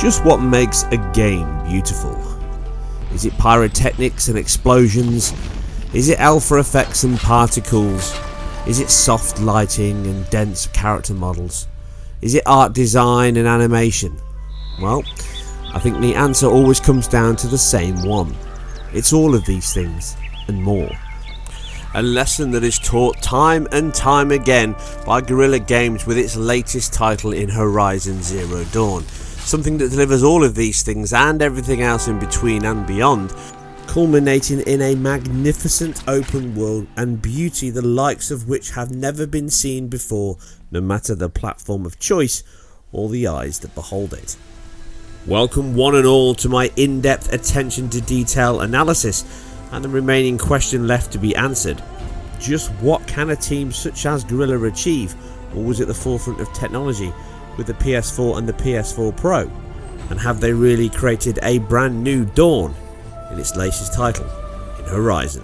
Just what makes a game beautiful? Is it pyrotechnics and explosions? Is it alpha effects and particles? Is it soft lighting and dense character models? Is it art design and animation? Well, I think the answer always comes down to the same one. It's all of these things and more. A lesson that is taught time and time again by Guerrilla Games with its latest title in Horizon Zero Dawn. Something that delivers all of these things and everything else in between and beyond, culminating in a magnificent open world and beauty the likes of which have never been seen before, no matter the platform of choice or the eyes that behold it. Welcome one and all to my in-depth attention to detail analysis and the remaining question left to be answered. Just what can a team such as Guerrilla achieve, always at the forefront of technology, with the PS4 and the PS4 Pro? And have they really created a brand new Dawn in its latest title, in Horizon?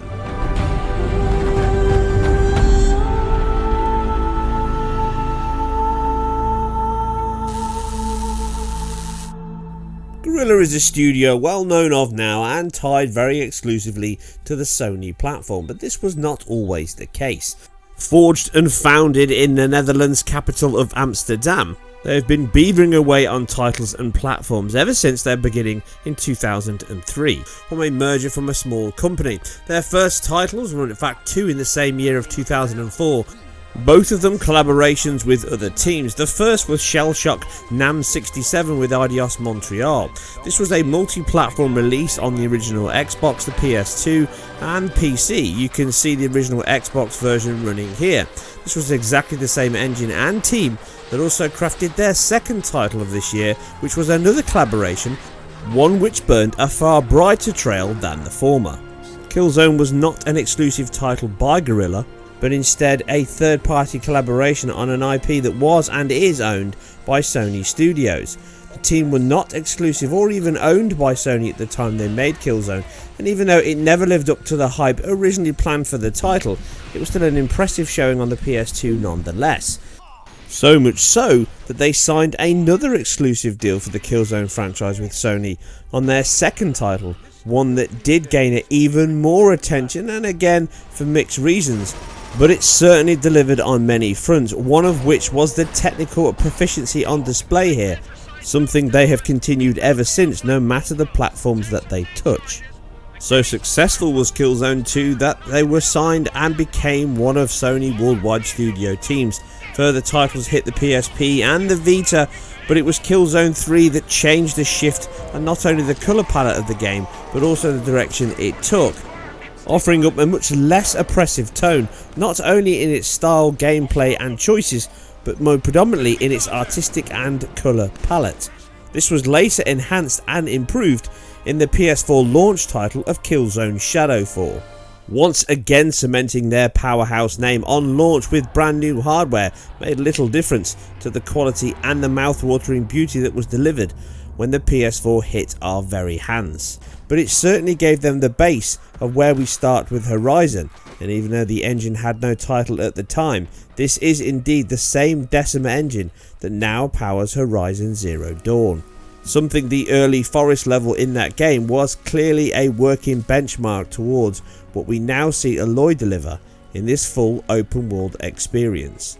Guerrilla is a studio well known of now and tied very exclusively to the Sony platform, but this was not always the case. Forged and founded in the Netherlands capital of Amsterdam, they have been beavering away on titles and platforms ever since their beginning in 2003, from a merger from a small company. Their first titles were in fact two in the same year of 2004, both of them collaborations with other teams. The first was Shellshock Nam 67 with Eidos Montreal. This was a multi-platform release on the original Xbox, the PS2 and PC. You can see the original Xbox version running here. This was exactly the same engine and team that also crafted their second title of this year, which was another collaboration, one which burned a far brighter trail than the former. Killzone was not an exclusive title by Guerrilla, but instead a third-party collaboration on an IP that was and is owned by Sony Studios. The team were not exclusive or even owned by Sony at the time they made Killzone, and even though it never lived up to the hype originally planned for the title, it was still an impressive showing on the PS2 nonetheless. So much so that they signed another exclusive deal for the Killzone franchise with Sony on their second title, one that did gain even more attention, and again for mixed reasons. But it certainly delivered on many fronts, one of which was the technical proficiency on display here, something they have continued ever since, no matter the platforms that they touch. So successful was Killzone 2 that they were signed and became one of Sony worldwide studio teams. Further titles hit the PSP and the Vita, but it was Killzone 3 that changed the shift and not only the colour palette of the game, but also the direction it took, offering up a much less oppressive tone, not only in its style, gameplay and choices, but more predominantly in its artistic and colour palette. This was later enhanced and improved in the PS4 launch title of Killzone Shadowfall, once again cementing their powerhouse name on launch with brand new hardware made little difference to the quality and the mouth-watering beauty that was delivered when the PS4 hit our very hands. But it certainly gave them the base of where we start with Horizon, and even though the engine had no title at the time, this is indeed the same Decima engine that now powers Horizon Zero Dawn. Something the early forest level in that game was clearly a working benchmark towards what we now see Aloy deliver in this full open world experience.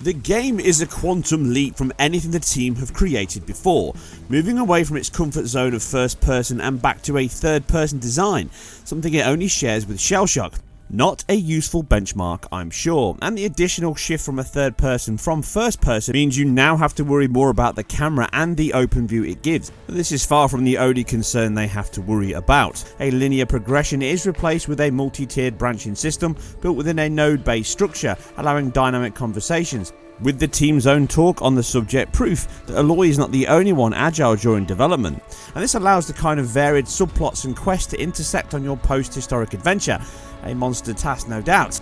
The game is a quantum leap from anything the team have created before, moving away from its comfort zone of first person and back to a third person design, something it only shares with Shellshock. Not a useful benchmark, I'm sure, and the additional shift from a third person from first person means you now have to worry more about the camera and the open view it gives. But this is far from the only concern they have to worry about. A linear progression is replaced with a multi-tiered branching system built within a node-based structure, allowing dynamic conversations, with the team's own talk on the subject proof that Aloy is not the only one agile during development, and this allows the kind of varied subplots and quests to intersect on your post-historic adventure. A monster task, no doubt.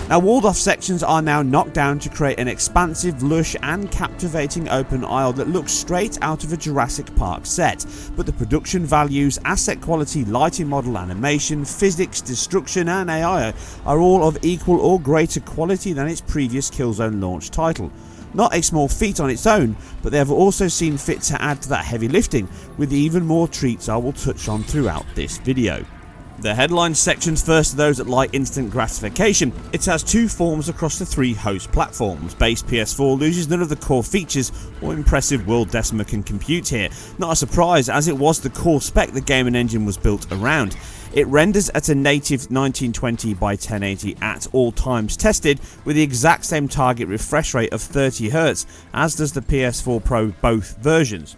Now, walled off sections are now knocked down to create an expansive, lush and captivating open aisle that looks straight out of a Jurassic Park set, but the production values, asset quality, lighting model, animation, physics, destruction and AI are all of equal or greater quality than its previous Killzone launch title. Not a small feat on its own, but they have also seen fit to add to that heavy lifting with even more treats I will touch on throughout this video. The headline sections first are those that like instant gratification. It has two forms across the three host platforms. Base PS4 loses none of the core features or impressive world Decima can compute here. Not a surprise, as it was the core spec the game and engine was built around. It renders at a native 1920 by 1080 at all times tested, with the exact same target refresh rate of 30Hz, as does the PS4 Pro both versions.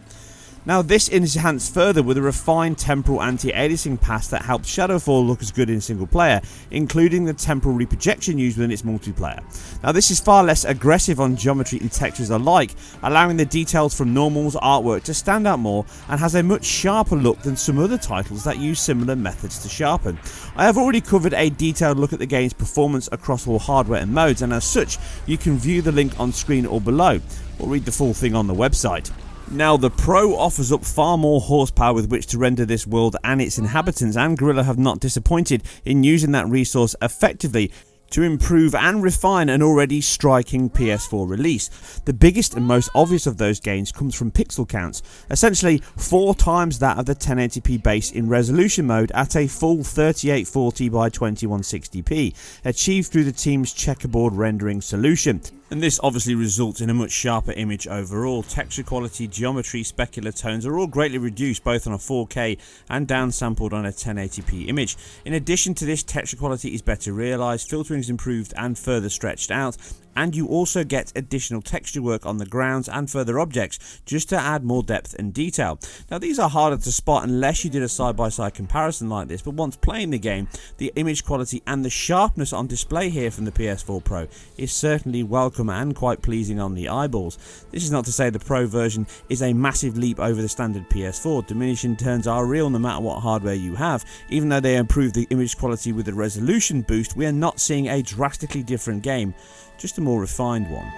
Now, this is enhanced further with a refined temporal anti-aliasing pass that helps Shadowfall look as good in single player, including the temporal reprojection used within its multiplayer. Now, this is far less aggressive on geometry and textures alike, allowing the details from normals artwork to stand out more, and has a much sharper look than some other titles that use similar methods to sharpen. I have already covered a detailed look at the game's performance across all hardware and modes, and as such, you can view the link on screen or below, or read the full thing on the website. Now, the Pro offers up far more horsepower with which to render this world and its inhabitants, and Guerrilla have not disappointed in using that resource effectively to improve and refine an already striking PS4 release. The biggest and most obvious of those gains comes from pixel counts, essentially 4 times that of the 1080p base in resolution mode at a full 3840 by 2160p, achieved through the team's checkerboard rendering solution. And this obviously results in a much sharper image overall. Texture quality, geometry, specular tones are all greatly reduced both on a 4K and downsampled on a 1080p image. In addition to this, texture quality is better realised, filtering is improved and further stretched out, and you also get additional texture work on the grounds and further objects just to add more depth and detail. Now, these are harder to spot unless you did a side-by-side comparison like this, but once playing the game, the image quality and the sharpness on display here from the PS4 Pro is certainly welcome and quite pleasing on the eyeballs. This is not to say the Pro version is a massive leap over the standard PS4. Diminishing returns are real no matter what hardware you have. Even though they improve the image quality with a resolution boost, we are not seeing a drastically different game, just a more refined one.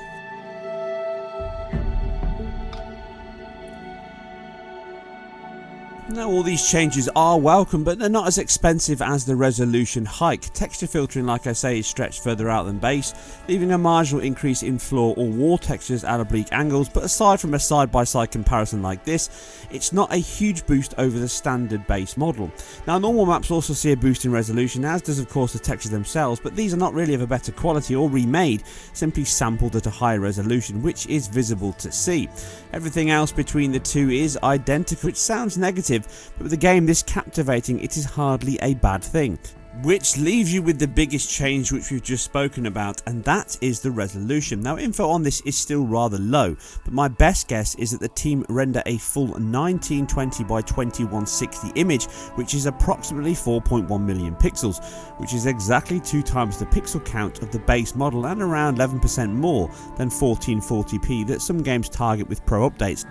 Now, all these changes are welcome, but they're not as expensive as the resolution hike. Texture filtering, like I say, is stretched further out than base, leaving a marginal increase in floor or wall textures at oblique angles, but aside from a side-by-side comparison like this, it's not a huge boost over the standard base model. Now, normal maps also see a boost in resolution, as does of course the textures themselves, but these are not really of a better quality or remade, simply sampled at a higher resolution, which is visible to see. Everything else between the two is identical, which sounds negative, but with a game this captivating, it is hardly a bad thing. Which leaves you with the biggest change which we've just spoken about, and that is the resolution. Now, info on this is still rather low, but my best guess is that the team render a full 1920 by 2160 image, which is approximately 4.1 million pixels, which is exactly 2 times the pixel count of the base model and around 11% more than 1440p that some games target with Pro updates.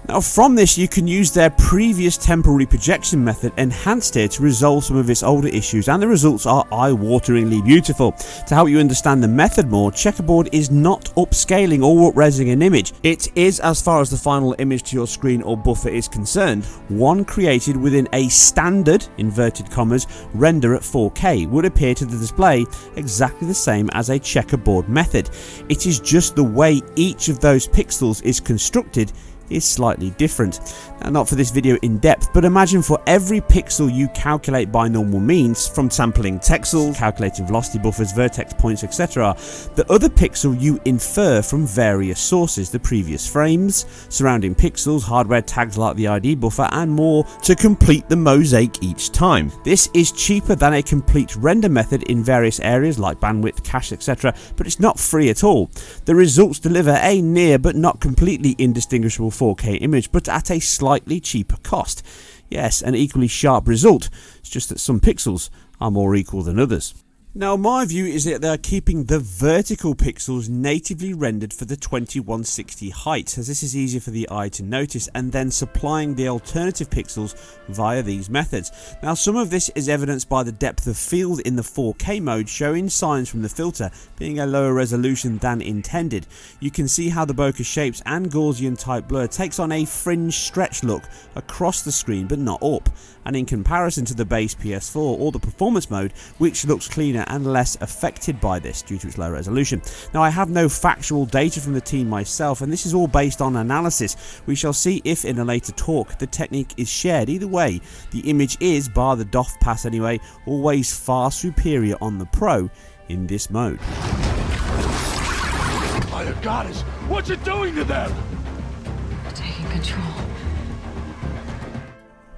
Now, from this you can use their previous temporal reprojection method enhanced here to resolve some of its older issues, and the results are eye-wateringly beautiful. To help you understand the method more, checkerboard is not upscaling or up-resing an image. It is, as far as the final image to your screen or buffer is concerned, one created within a standard, inverted commas, render at 4K would appear to the display exactly the same as a checkerboard method. It is just the way each of those pixels is constructed is slightly different. Now, not for this video in depth, but imagine for every pixel you calculate by normal means, from sampling texels, calculating velocity buffers, vertex points, etc., the other pixel you infer from various sources, the previous frames, surrounding pixels, hardware tags like the ID buffer, and more to complete the mosaic each time. This is cheaper than a complete render method in various areas like bandwidth, cache, etc., but it's not free at all. The results deliver a near but not completely indistinguishable 4K image, but at a slightly cheaper cost. Yes, an equally sharp result, it's just that some pixels are more equal than others. Now my view is that they're keeping the vertical pixels natively rendered for the 2160 height, as this is easier for the eye to notice, and then supplying the alternative pixels via these methods. Now some of this is evidenced by the depth of field in the 4K mode, showing signs from the filter being a lower resolution than intended. You can see how the bokeh shapes and Gaussian type blur takes on a fringe stretch look across the screen but not up, and in comparison to the base PS4 or the performance mode, which looks cleaner and less affected by this due to its low resolution. Now I have no factual data from the team myself, and this is all based on analysis. We shall see if in a later talk the technique is shared. Either way, the image is, bar the DOF pass anyway, always far superior on the Pro in this mode. Mother Goddess, what's it doing to them? Taking control.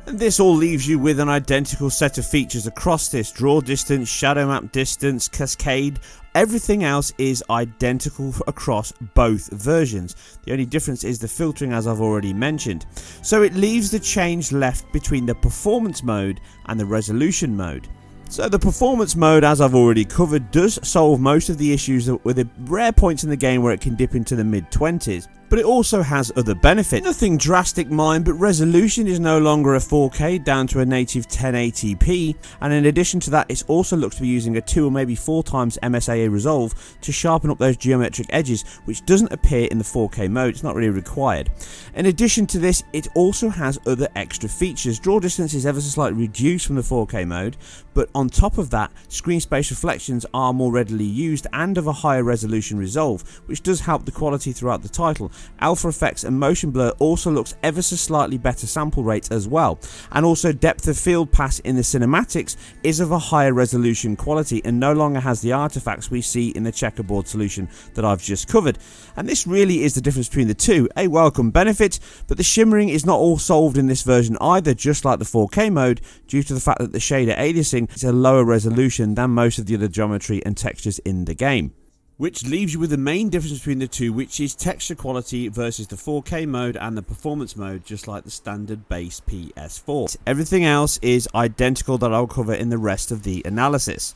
And this all leaves you with an identical set of features across this: draw distance, shadow map distance, cascade. Everything else is identical across both versions. The only difference is the filtering, as I've already mentioned. So it leaves the change left between the performance mode and the resolution mode. So the performance mode, as I've already covered, does solve most of the issues with the rare points in the game where it can dip into the mid-20s. But it also has other benefits. Nothing drastic mind, but resolution is no longer a 4K down to a native 1080p, and in addition to that, it also looks to be using a 2 or maybe 4 times MSAA resolve to sharpen up those geometric edges, which doesn't appear in the 4K mode. It's not really required. In addition to this, it also has other extra features. Draw distance is ever so slightly reduced from the 4K mode, but on top of that, screen space reflections are more readily used and of a higher resolution resolve, which does help the quality throughout the title. Alpha effects and motion blur also looks ever so slightly better sample rates as well, and also depth of field pass in the cinematics is of a higher resolution quality and no longer has the artifacts we see in the checkerboard solution that I've just covered. And this really is the difference between the two, a welcome benefit, but the shimmering is not all solved in this version either, just like the 4K mode, due to the fact that the shader aliasing is a lower resolution than most of the other geometry and textures in the game. Which leaves you with the main difference between the two, which is texture quality versus the 4K mode and the performance mode, just like the standard base PS4. Everything else is identical that I'll cover in the rest of the analysis.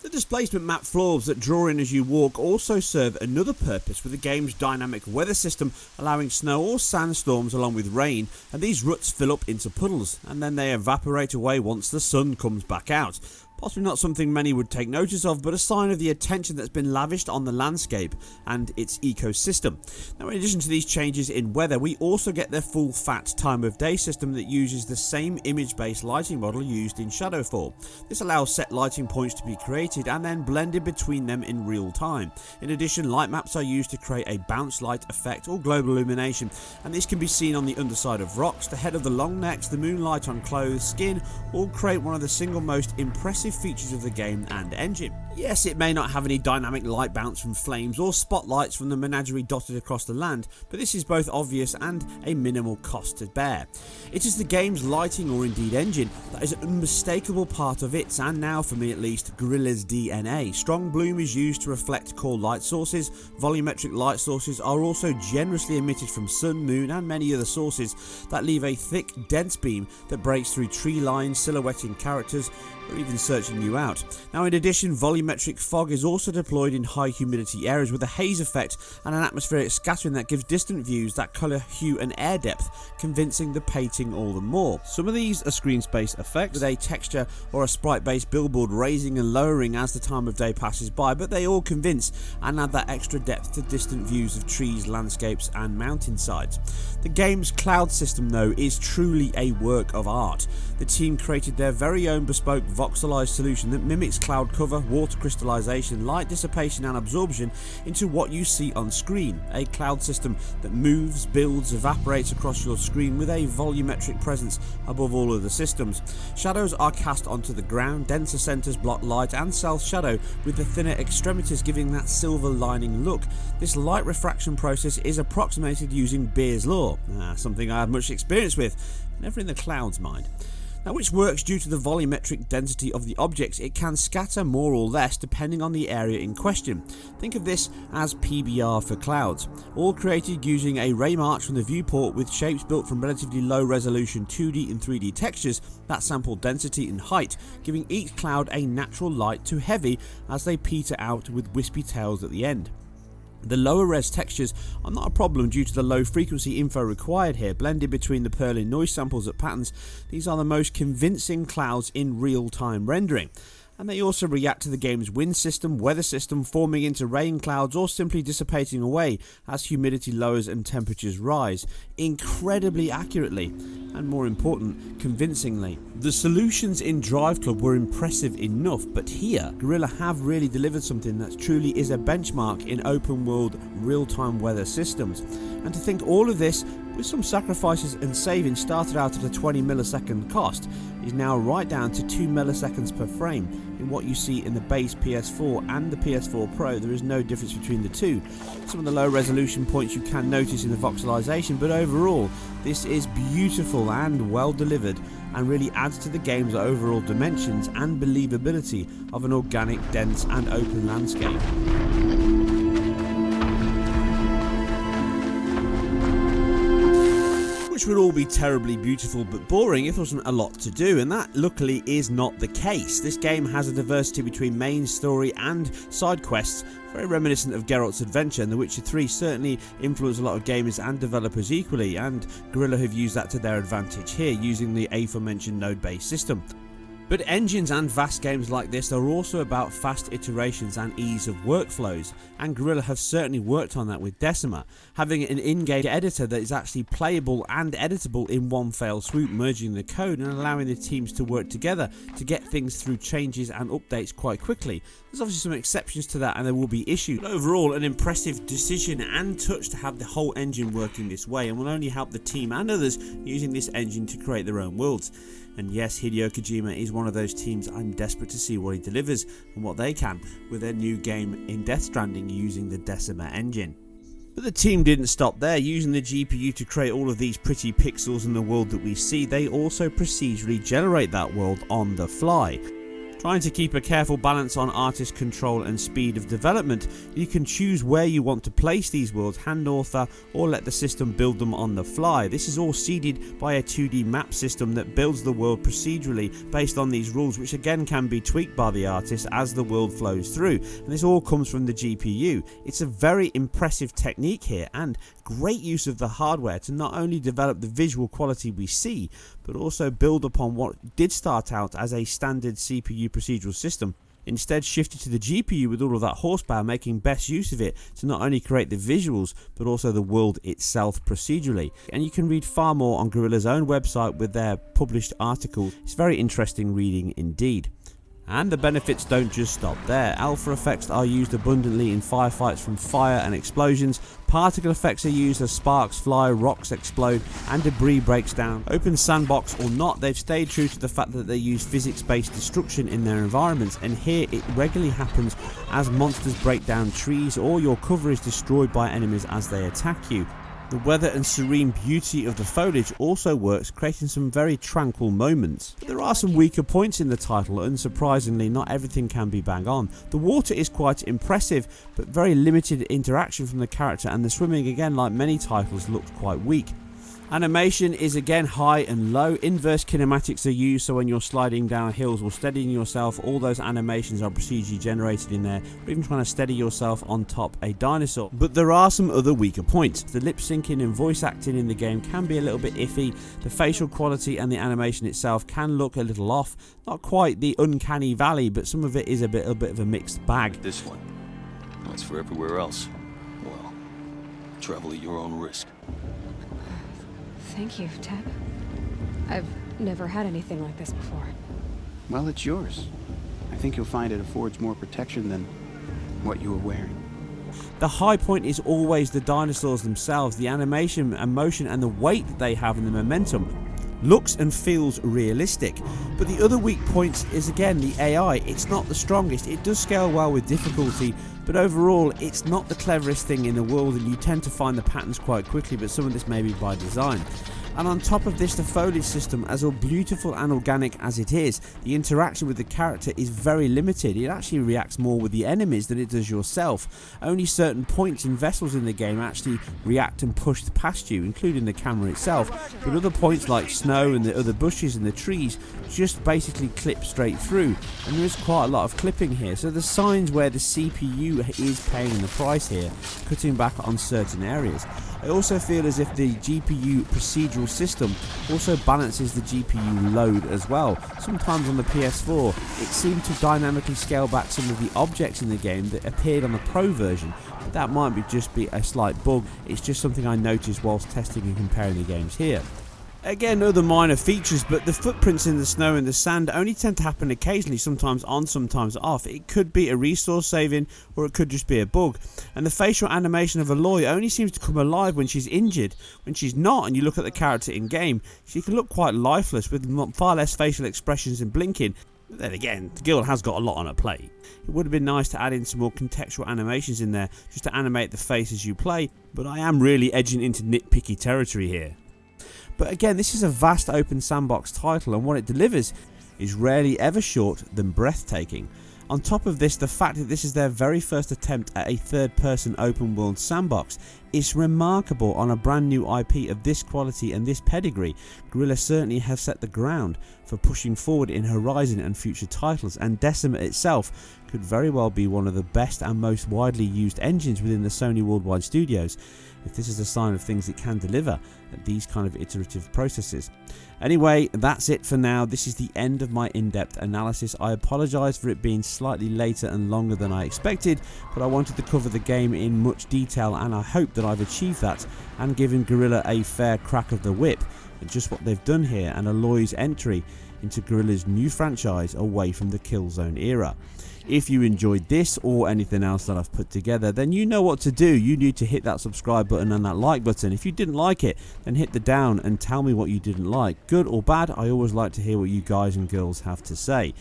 The displacement map floors that draw in as you walk also serve another purpose with the game's dynamic weather system, allowing snow or sandstorms along with rain, and these ruts fill up into puddles and then they evaporate away once the sun comes back out. Possibly not something many would take notice of, but a sign of the attention that's been lavished on the landscape and its ecosystem. Now, in addition to these changes in weather, we also get the full fat time of day system that uses the same image-based lighting model used in Shadowfall. This allows set lighting points to be created and then blended between them in real time. In addition, light maps are used to create a bounce light effect or global illumination, and this can be seen on the underside of rocks, the head of the long necks, the moonlight on clothes, skin, all create one of the single most impressive features of the game and engine. Yes, it may not have any dynamic light bounce from flames or spotlights from the menagerie dotted across the land, but this is both obvious and a minimal cost to bear. It is the game's lighting, or indeed engine, that is an unmistakable part of its, and now for me at least, Guerrilla's DNA. Strong bloom is used to reflect core light sources. Volumetric light sources are also generously emitted from sun, moon and many other sources that leave a thick, dense beam that breaks through tree lines, silhouetting characters, or even searching you out. Now, in addition, volumetric fog is also deployed in high humidity areas with a haze effect and an atmospheric scattering that gives distant views that colour, hue and air depth, convincing the painting all the more. Some of these are screen space effects, with a texture or a sprite based billboard raising and lowering as the time of day passes by, but they all convince and add that extra depth to distant views of trees, landscapes and mountainsides. The game's cloud system, though, is truly a work of art. The team created their very own bespoke voxelized solution that mimics cloud cover, water crystallization, light dissipation and absorption into what you see on screen. A cloud system that moves, builds, evaporates across your screen with a volumetric presence above all other systems. Shadows are cast onto the ground, denser centers block light and self-shadow, with the thinner extremities giving that silver lining look. This light refraction process is approximated using Beer's law, something I have much experience with, never in the clouds mind. Now, which works due to the volumetric density of the objects. It can scatter more or less depending on the area in question. Think of this as PBR for clouds, all created using a ray march from the viewport with shapes built from relatively low resolution 2D and 3D textures that sample density and height, giving each cloud a natural light to heavy as they peter out with wispy tails at the end. The lower res textures are not a problem due to the low frequency info required here. Blended between the Perlin noise samples at patterns, these are the most convincing clouds in real time rendering. And they also react to the game's wind system, weather system, forming into rain clouds or simply dissipating away as humidity lowers and temperatures rise, incredibly accurately and, more important, convincingly. The solutions in Drive Club were impressive enough, but here Guerrilla have really delivered something that truly is a benchmark in open world real-time weather systems. And to think all of this, with some sacrifices and saving, started out at a 20 millisecond cost, is now right down to 2 milliseconds per frame. In what you see in the base PS4 and the PS4 Pro, there is no difference between the two. Some of the low resolution points you can notice in the voxelization, but overall this is beautiful and well delivered, and really adds to the game's overall dimensions and believability of an organic, dense and open landscape. Which would all be terribly beautiful but boring if there wasn't a lot to do, and that luckily is not the case. This game has a diversity between main story and side quests, very reminiscent of Geralt's Adventure, and The Witcher 3 certainly influenced a lot of gamers and developers equally, and Guerrilla have used that to their advantage here, using the aforementioned node-based system. But engines and vast games like this are also about fast iterations and ease of workflows, and Guerrilla have certainly worked on that with Decima, having an in-game editor that is actually playable and editable in one fell swoop, merging the code and allowing the teams to work together to get things through changes and updates quite quickly. There's obviously some exceptions to that and there will be issues, but overall an impressive decision and touch to have the whole engine working this way, and will only help the team and others using this engine to create their own worlds. And yes, Hideo Kojima is one of those teams I'm desperate to see what he delivers and what they can with their new game in Death Stranding using the Decima engine. But the team didn't stop there. Using the GPU to create all of these pretty pixels in the world that we see, they also procedurally generate that world on the fly. Trying to keep a careful balance on artist control and speed of development, you can choose where you want to place these worlds, hand author, or let the system build them on the fly. This is all seeded by a 2D map system that builds the world procedurally based on these rules, which again can be tweaked by the artist as the world flows through, and this all comes from the GPU. It's a very impressive technique here, and great use of the hardware to not only develop the visual quality we see, but also build upon what did start out as a standard CPU procedural system. Instead shifted to the GPU with all of that horsepower, making best use of it to not only create the visuals but also the world itself procedurally. And you can read far more on Guerrilla's own website with their published article. It's very interesting reading indeed. And the benefits don't just stop there. Alpha effects are used abundantly in firefights from fire and explosions. Particle effects are used as sparks fly, rocks explode, and debris breaks down. Open sandbox or not, they've stayed true to the fact that they use physics-based destruction in their environments, and here it regularly happens as monsters break down trees or your cover is destroyed by enemies as they attack you. The weather and serene beauty of the foliage also works, creating some very tranquil moments. But there are some weaker points in the title, and unsurprisingly not everything can be bang on. The water is quite impressive, but very limited interaction from the character, and the swimming, again like many titles, looks quite weak. Animation is again high and low. Inverse kinematics are used, so when you're sliding down hills or steadying yourself, all those animations are procedurally generated in there, or even trying to steady yourself on top a dinosaur. But there are some other weaker points. The lip syncing and voice acting in the game can be a little bit iffy. The facial quality and the animation itself can look a little off. Not quite the uncanny valley, but some of it is a bit of a mixed bag. This one, as for everywhere else, well, travel at your own risk. Thank you, Ted. I've never had anything like this before. Well, it's yours. I think you'll find it affords more protection than what you were wearing. The high point is always the dinosaurs themselves. The animation and motion and the weight that they have and the momentum looks and feels realistic. But the other weak point is again the AI. It's not the strongest. It does scale well with difficulty, but overall it's not the cleverest thing in the world, and you tend to find the patterns quite quickly, but some of this may be by design. And on top of this, the foliage system, as all beautiful and organic as it is, the interaction with the character is very limited. It actually reacts more with the enemies than it does yourself. Only certain points and vessels in the game actually react and push past you, including the camera itself, but other points like snow and the other bushes and the trees just basically clip straight through, and there is quite a lot of clipping here, so there's signs where the CPU is paying the price here, cutting back on certain areas. I also feel as if the GPU procedural system also balances the GPU load as well. Sometimes on the PS4 it seemed to dynamically scale back some of the objects in the game that appeared on the Pro version, but that might just be a slight bug. It's just something I noticed whilst testing and comparing the games here. Again, other minor features, but the footprints in the snow and the sand only tend to happen occasionally, sometimes on, sometimes off. It could be a resource saving, or it could just be a bug. And the facial animation of Aloy only seems to come alive when she's injured. When she's not, and you look at the character in game, she can look quite lifeless with far less facial expressions and blinking. But then again, the girl has got a lot on her plate. It would have been nice to add in some more contextual animations in there, just to animate the face as you play, but I am really edging into nitpicky territory here. But again, this is a vast open sandbox title, and what it delivers is rarely ever short than breathtaking. On top of this, the fact that this is their very first attempt at a third-person open-world sandbox is remarkable on a brand new IP of this quality and this pedigree. Guerrilla certainly have set the ground for pushing forward in Horizon and future titles, and Decima itself could very well be one of the best and most widely used engines within the Sony Worldwide Studios, if this is a sign of things it can deliver at these kind of iterative processes. Anyway, that's it for now. This is the end of my in-depth analysis. I apologise for it being slightly later and longer than I expected, but I wanted to cover the game in much detail, and I hope that I've achieved that and given Guerrilla a fair crack of the whip at just what they've done here, and Aloy's entry into Guerrilla's new franchise away from the Killzone era. If you enjoyed this or anything else that I've put together, then you know what to do. You need to hit that subscribe button and that like button. If you didn't like it, then hit the down and tell me what you didn't like. Good or bad, I always like to hear what you guys and girls have to say.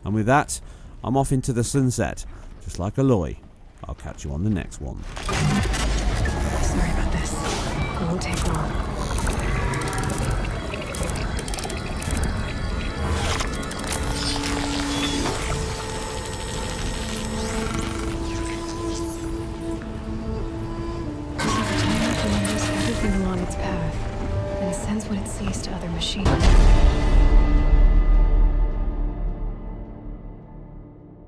And with that, I'm off into the sunset, just like Aloy. I'll catch you on the next one. Sorry about this. It won't take long. Everything along its path, and sends what it sees to other machines.